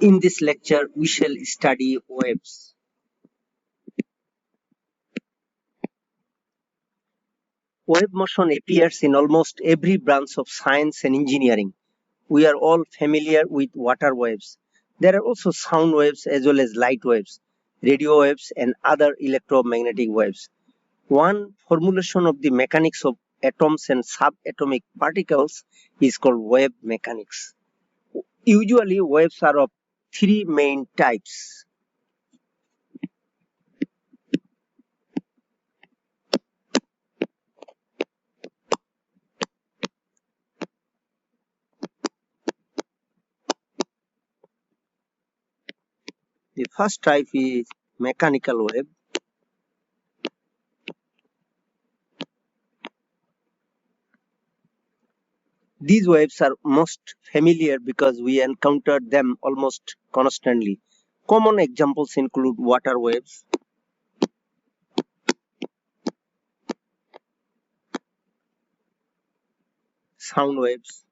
In this lecture, we shall study waves. Wave motion appears in almost every branch of science and engineering. We are all familiar with water waves. There are also sound waves as well as light waves, radio waves, and other electromagnetic waves. One formulation of the mechanics of atoms and subatomic particles is called wave mechanics. Usually, waves are of three main types. The first type is mechanical wave. These waves are most familiar because we encounter them almost constantly. Common examples include water waves, sound waves,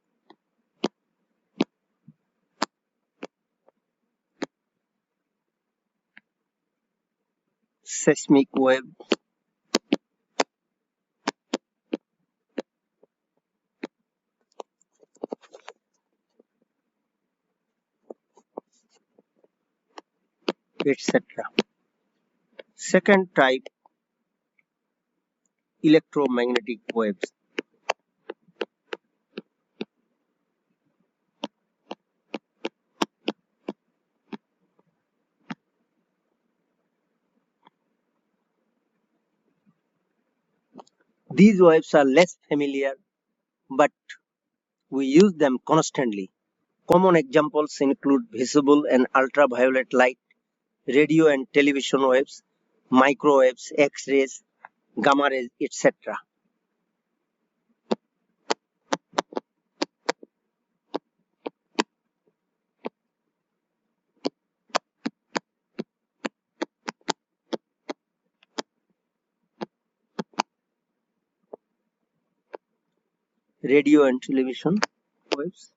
seismic wave, etc. Second type, electromagnetic waves. These waves are less familiar, but we use them constantly. Common examples include visible and ultraviolet light, radio and television waves, microwaves, X-rays, gamma rays, etc. Radio and television waves.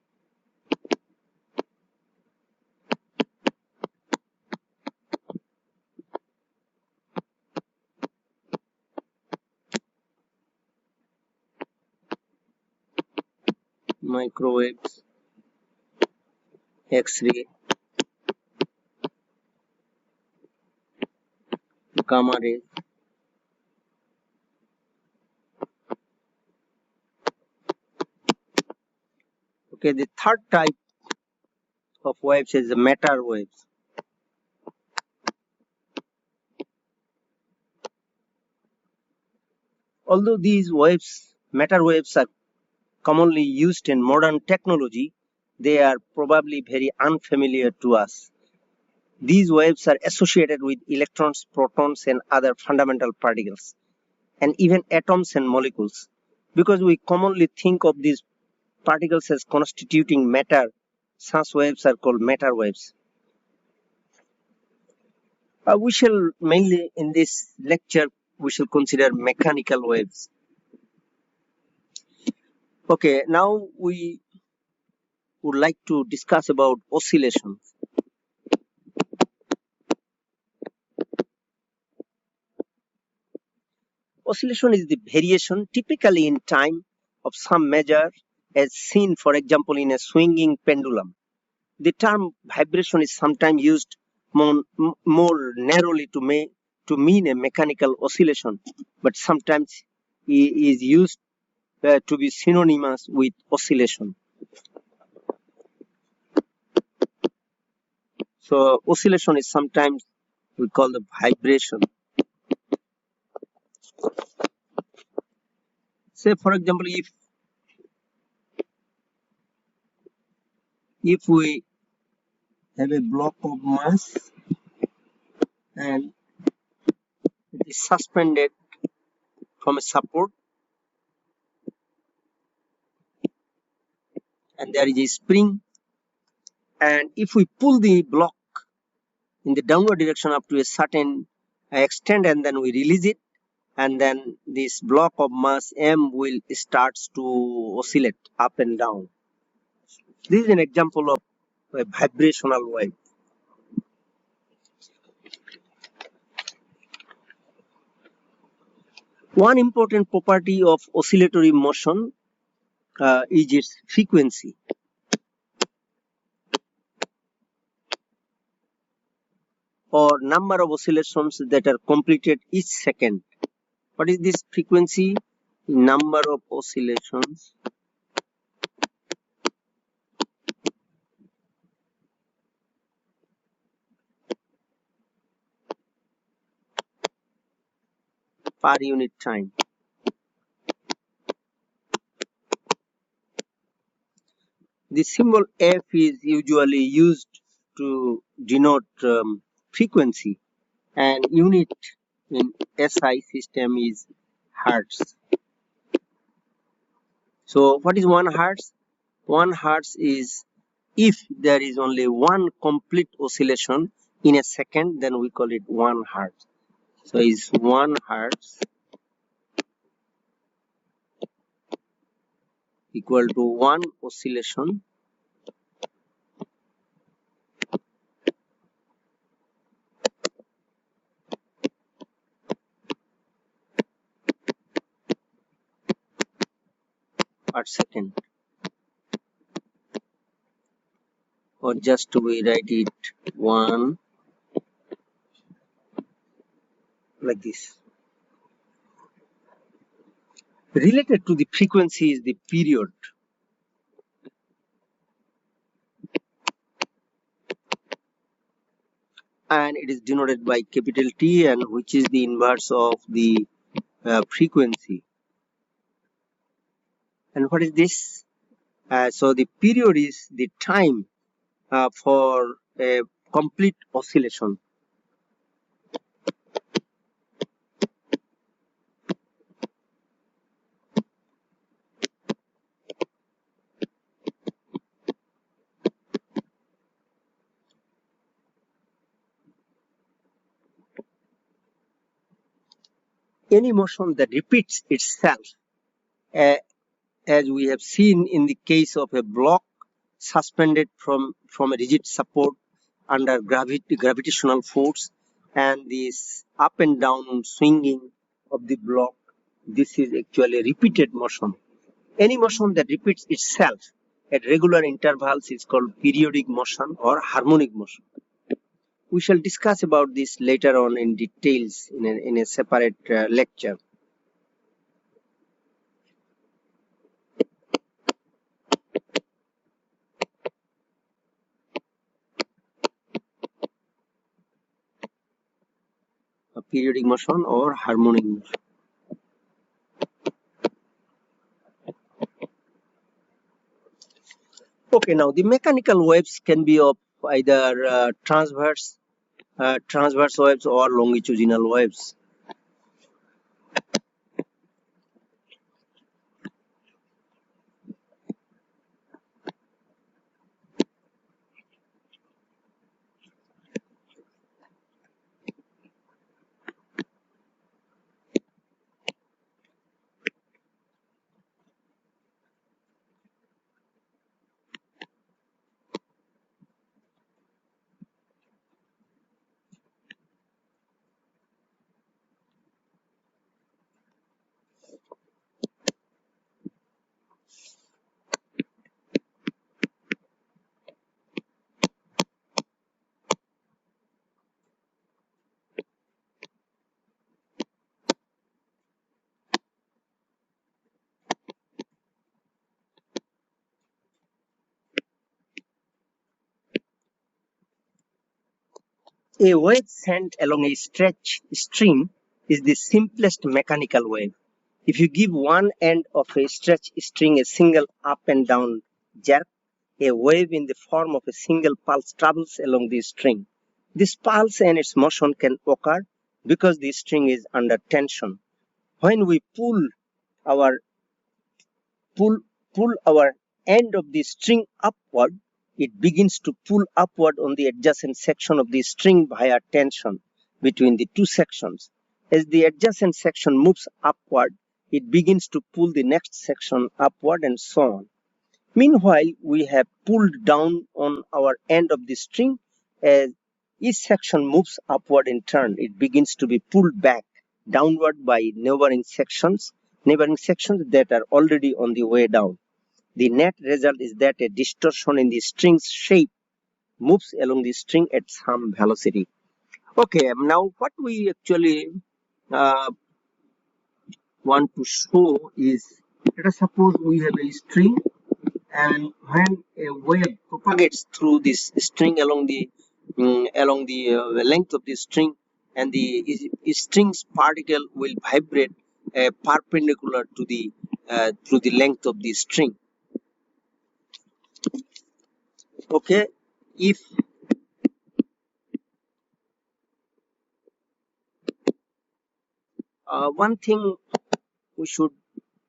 Microwaves, X-ray, gamma rays. Okay, the third type of waves is the matter waves. Although these waves, matter waves, are commonly used in modern technology, they are probably very unfamiliar to us. These waves are associated with electrons, protons, and other fundamental particles, and even atoms and molecules. Because we commonly think of these particles as constituting matter, such waves are called matter waves. We shall mainly in this lecture we shall consider mechanical waves. Okay, now we would like to discuss about oscillation. Oscillation is the variation typically in time of some measure as seen for example in a swinging pendulum. The term vibration is sometimes used more narrowly to mean a mechanical oscillation, but sometimes is used to be synonymous with oscillation. So oscillation is sometimes we call the vibration. Say for example, if we have a block of mass and it is suspended from a support and there is a spring, and if we pull the block in the downward direction up to a certain extent and then we release it, and then this block of mass m will starts to oscillate up and down. This is an example of a vibrational wave. One important property of oscillatory motion is its frequency, or number of oscillations that are completed each second. What is this frequency? Number of oscillations per unit time. The symbol F is usually used to denote frequency, and unit in SI system is hertz. So what is 1 hertz? 1 hertz is if there is only one complete oscillation in a second, then we call it 1 hertz. So is 1 hertz equal to 1 oscillation per second, or just we write it 1 like this. Related to the frequency is the period, and it is denoted by capital T, and which is the inverse of the frequency. And what is this? So the period is the time for a complete oscillation. Any motion that repeats itself, uh, as we have seen in the case of a block suspended from a rigid support under gravitational force, and this up and down swinging of the block, this is actually a repeated motion. Any motion that repeats itself at regular intervals is called periodic motion or harmonic motion. We shall discuss about this later on in details in a separate lecture. A periodic motion or harmonic motion. Okay, now the mechanical waves can be of either transverse waves or longitudinal waves. A wave sent along a stretch string is the simplest mechanical wave. If you give one end of a stretch string a single up and down jerk, a wave in the form of a single pulse travels along the string. This pulse and its motion can occur because the string is under tension. When we our pull pull our end of the string upward, it begins to pull upward on the adjacent section of the string via tension between the two sections. As the adjacent section moves upward, it begins to pull the next section upward, and so on. Meanwhile, we have pulled down on our end of the string. As each section moves upward in turn, it begins to be pulled back downward by neighboring sections that are already on the way down. The net result is that a distortion in the string's shape moves along the string at some velocity. Okay, now what we actually uh, want to show is, let us suppose we have a string, and when a wave propagates through this string along the length of the string, and the string's particle will vibrate perpendicular to the through the length of the string. Okay, if one thing we should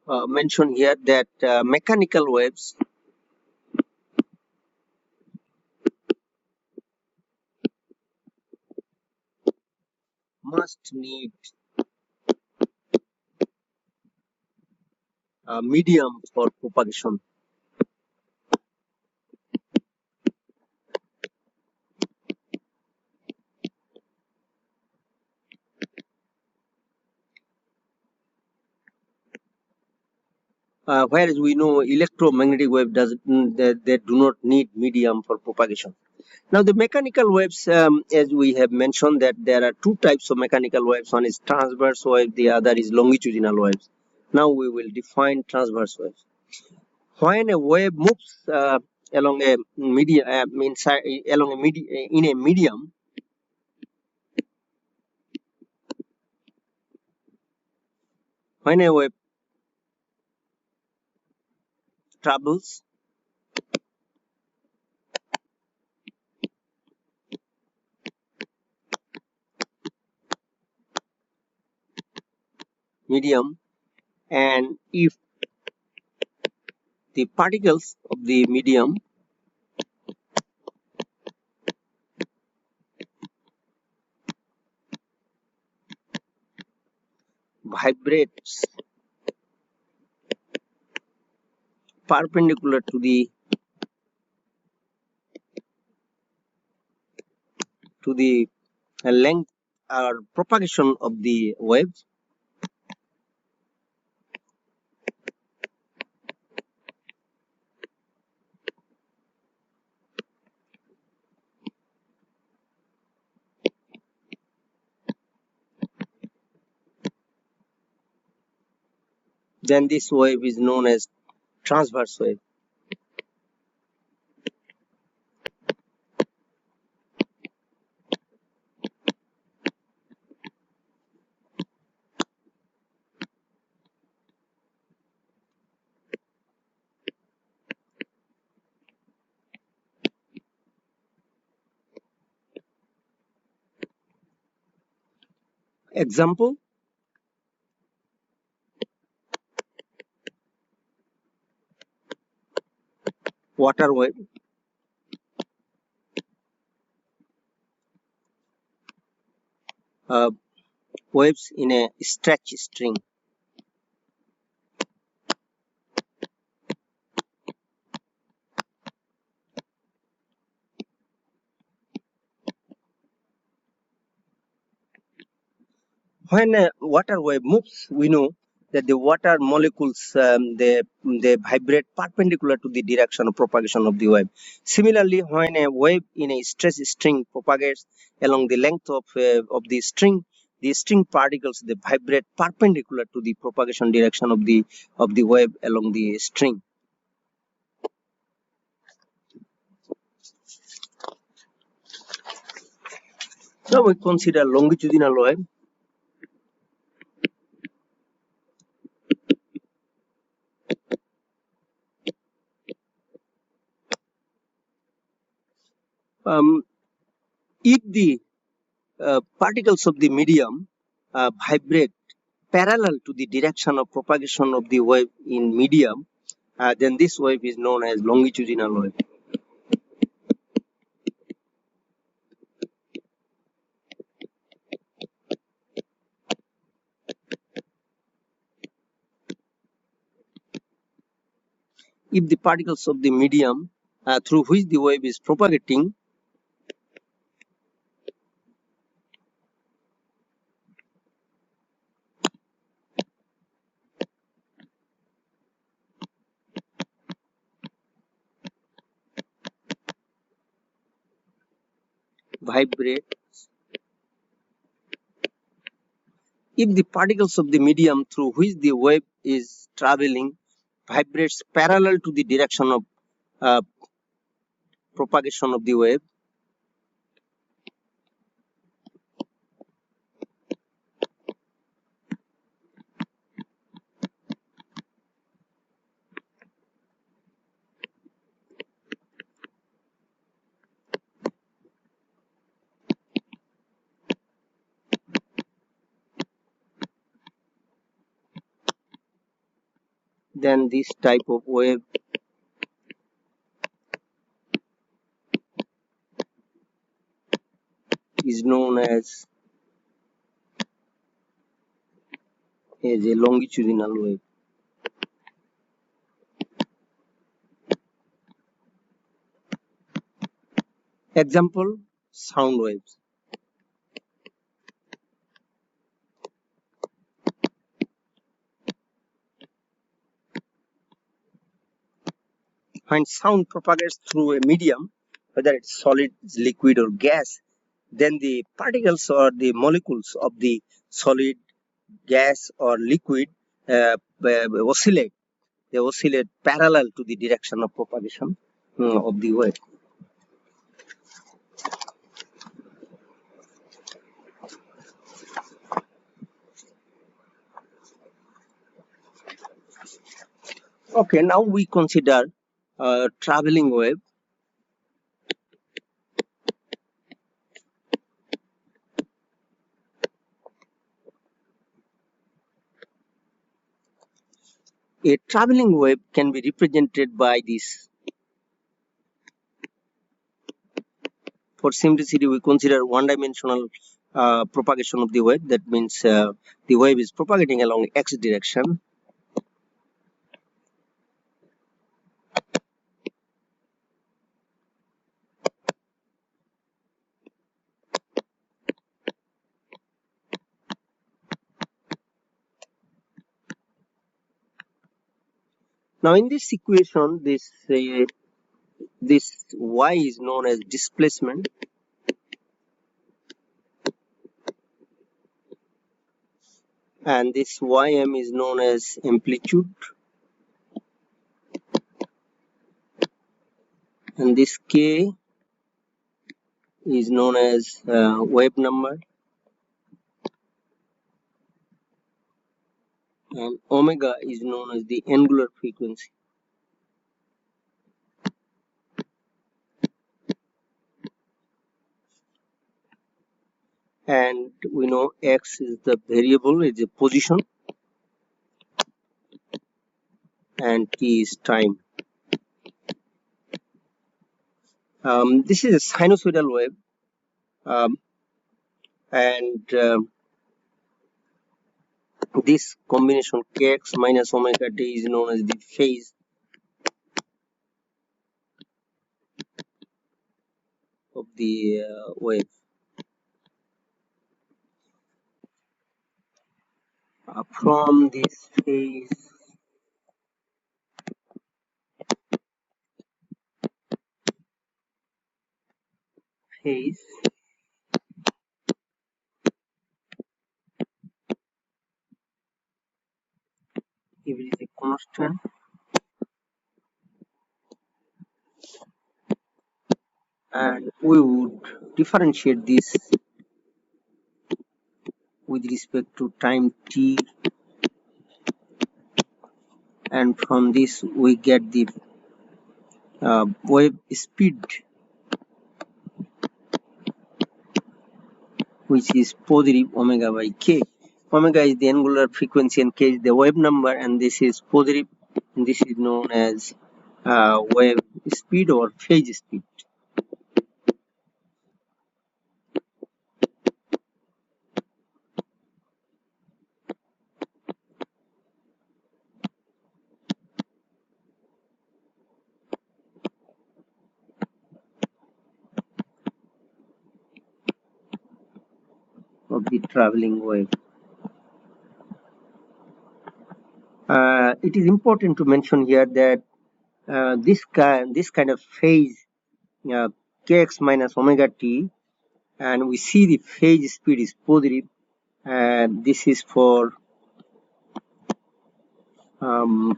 mention here, that mechanical waves must need a medium for propagation. Whereas we know electromagnetic wave they do not need medium for propagation. Now the mechanical waves, as we have mentioned, that there are two types of mechanical waves. One is transverse wave, the other is longitudinal waves. Now we will define transverse waves. When a wave moves along a medium, in a medium, when a wave travels medium, and if the particles of the medium vibrates perpendicular to the length or propagation of the wave, then this wave is known as transverse wave. Example: water wave, uh, waves in a stretch string. When a water wave moves, we know that the water molecules they vibrate perpendicular to the direction of propagation of the wave. Similarly, when a wave in a stretch string propagates along the length of the string particles they vibrate perpendicular to the propagation direction of the wave along the string. Now we consider longitudinal wave. If the particles of the medium vibrate parallel to the direction of propagation of the wave in medium, then this wave is known as longitudinal wave. If the particles of the medium through which the wave is propagating vibrate if the particles of the medium through which the wave is traveling vibrates parallel to the direction of uh, propagation of the wave. Then this type of wave is known as a longitudinal wave. Example, sound waves. When sound propagates through a medium, whether it's solid, liquid, or gas, then the particles or the molecules of the solid, gas, or liquid oscillate. They oscillate parallel to the direction of propagation of the wave. Okay, now we consider traveling wave. A traveling wave can be represented by this. For simplicity, we consider one-dimensional propagation of the wave. That means the wave is propagating along x direction. Now, in this equation, this y is known as displacement, and this ym is known as amplitude, and this k is known as wave number, and omega is known as the angular frequency. And we know x is the variable, is the position, and t is time. This is a sinusoidal wave, and this combination kx minus omega t is known as the phase of the wave. From this phase, if it is a constant, and we would differentiate this with respect to time t, and from this we get the wave speed, which is positive omega by k. Omega is the angular frequency and k is the wave number, and this is positive, and this is known as wave speed or phase speed. Of the traveling wave. It is important to mention here that this kind of phase kx minus omega t and we see the phase speed is positive, and this is for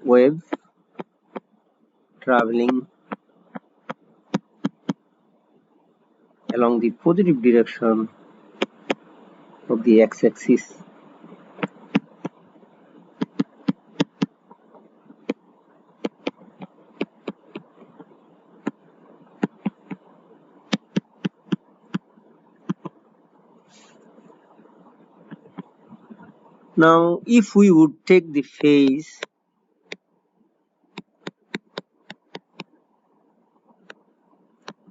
wave traveling along the positive direction of the x-axis. Now, if we would take the phase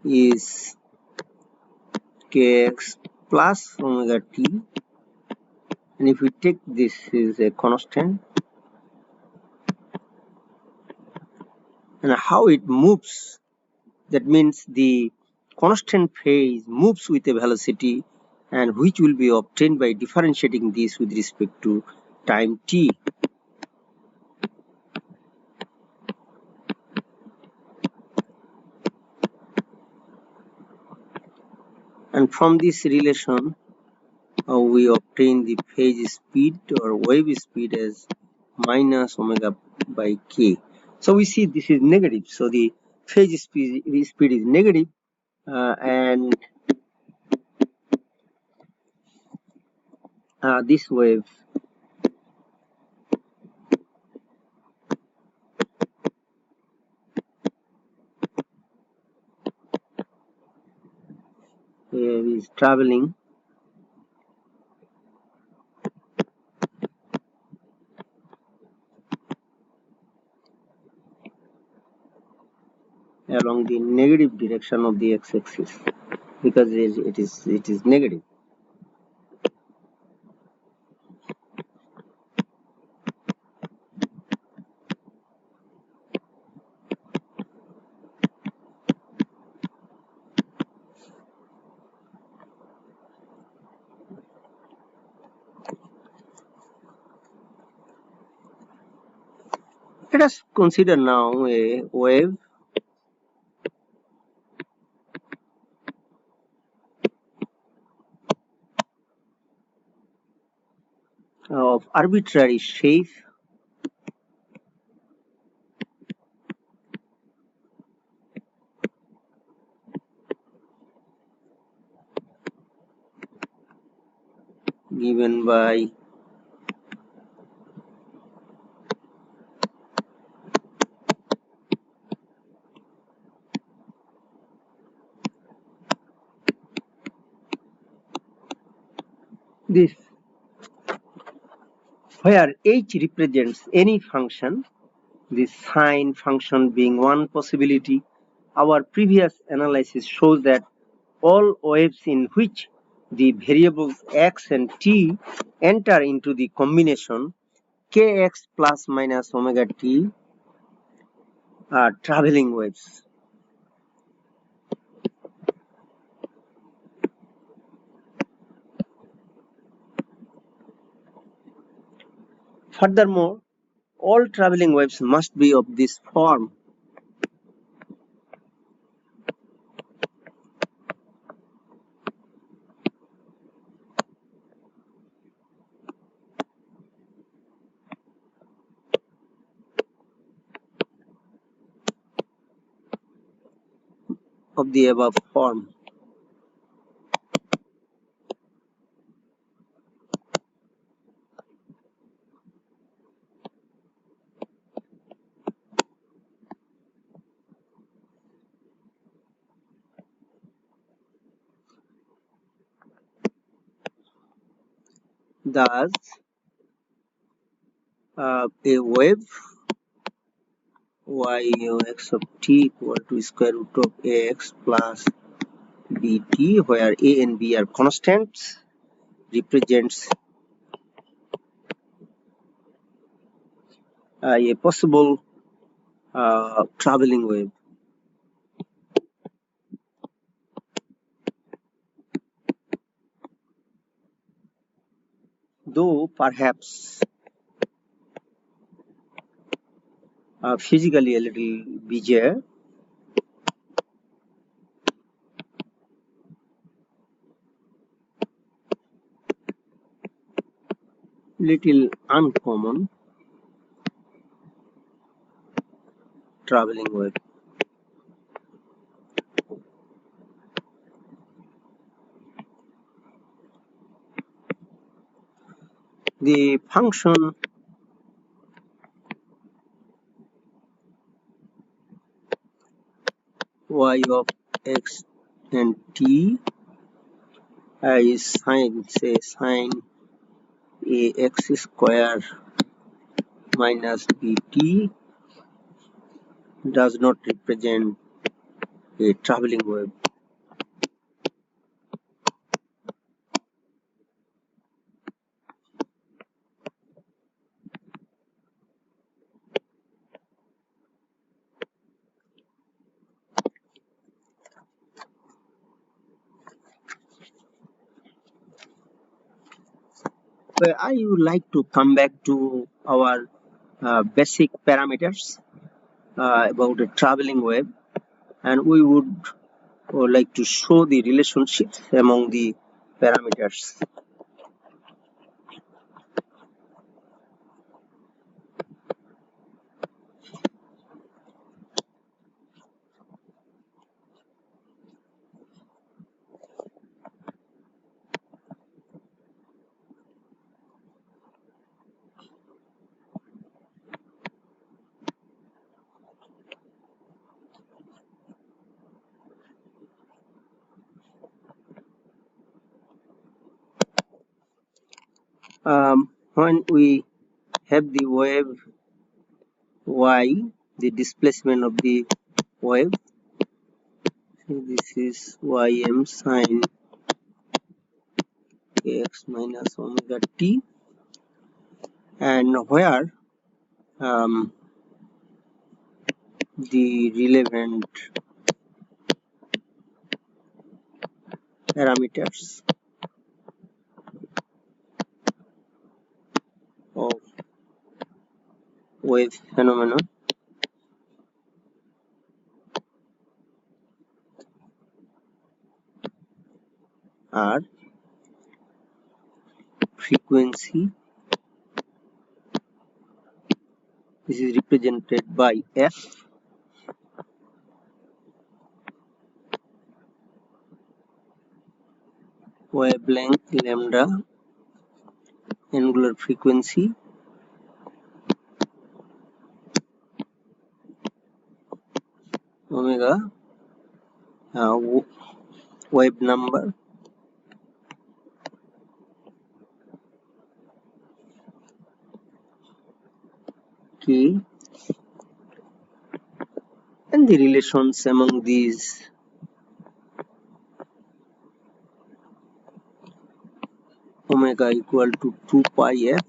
is kx plus omega t, and if we take this is a constant, and how it moves, that means the constant phase moves with a velocity, and which will be obtained by differentiating this with respect to time t. And from this relation we obtain the phase speed or wave speed as minus omega by k. So we see this is negative, so the phase speed is negative, and this wave is traveling along the negative direction of the x-axis, because it is negative. Let us consider now a wave of arbitrary shape given by this, where h represents any function, the sine function being one possibility. Our previous analysis shows that all waves in which the variables x and t enter into the combination kx plus minus omega t are traveling waves. Furthermore, all traveling waves must be of this form. Of the above form. Thus, a wave y x of t equal to square root of ax plus bt, where a and b are constants, represents a possible traveling wave. Though perhaps physically a little bizarre, little uncommon traveling wave. The function y of x and t is sine, say sine ax square minus bt does not represent a traveling wave. But I would like to come back to our basic parameters about a traveling wave, and we would like to show the relationships among the parameters. When we have the wave y, the displacement of the wave, this is ym sine x minus omega t, and where the relevant parameters of wave phenomenon are frequency, this is represented by f, wavelength lambda, angular frequency, omega, wave number, k, and the relations among these omega equal to 2 pi f,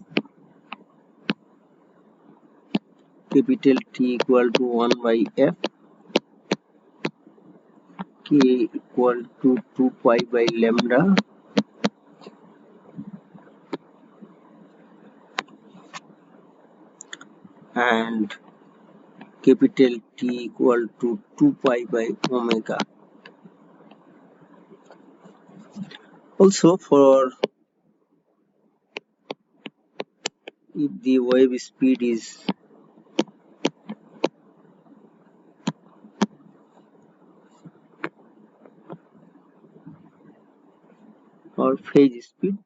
capital T equal to 1 by f, k equal to 2 pi by lambda, and capital T equal to 2 pi by omega. Also, for if the wave speed is or phase speed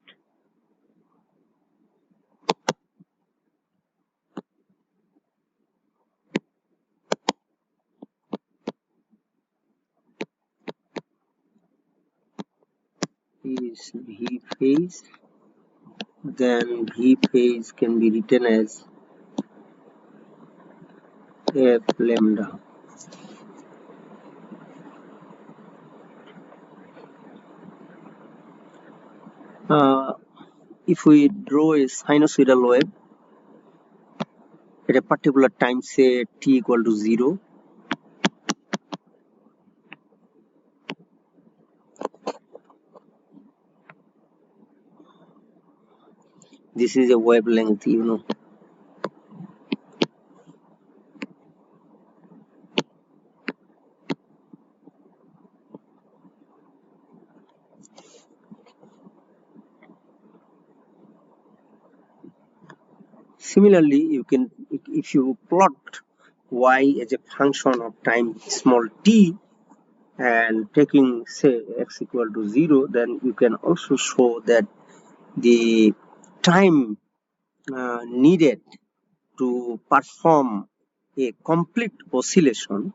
is v phase, then v phase can be written as f lambda. If we draw a sinusoidal wave at a particular time, say t equal to 0, this is a wavelength, Similarly, you can, if you plot y as a function of time small t and taking say x equal to 0, then you can also show that the time needed to perform a complete oscillation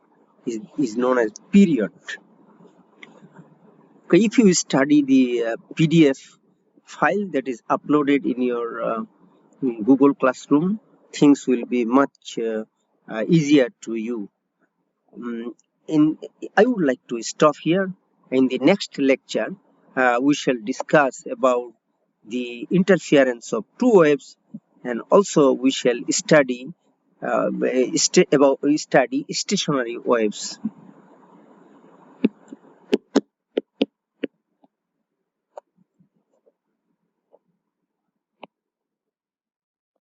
is known as period. Okay, if you study the PDF file that is uploaded in your Google Classroom, things will be much easier to you. In I would like to stop here. In the next lecture, we shall discuss about the interference of two waves, and also we shall study about study stationary waves.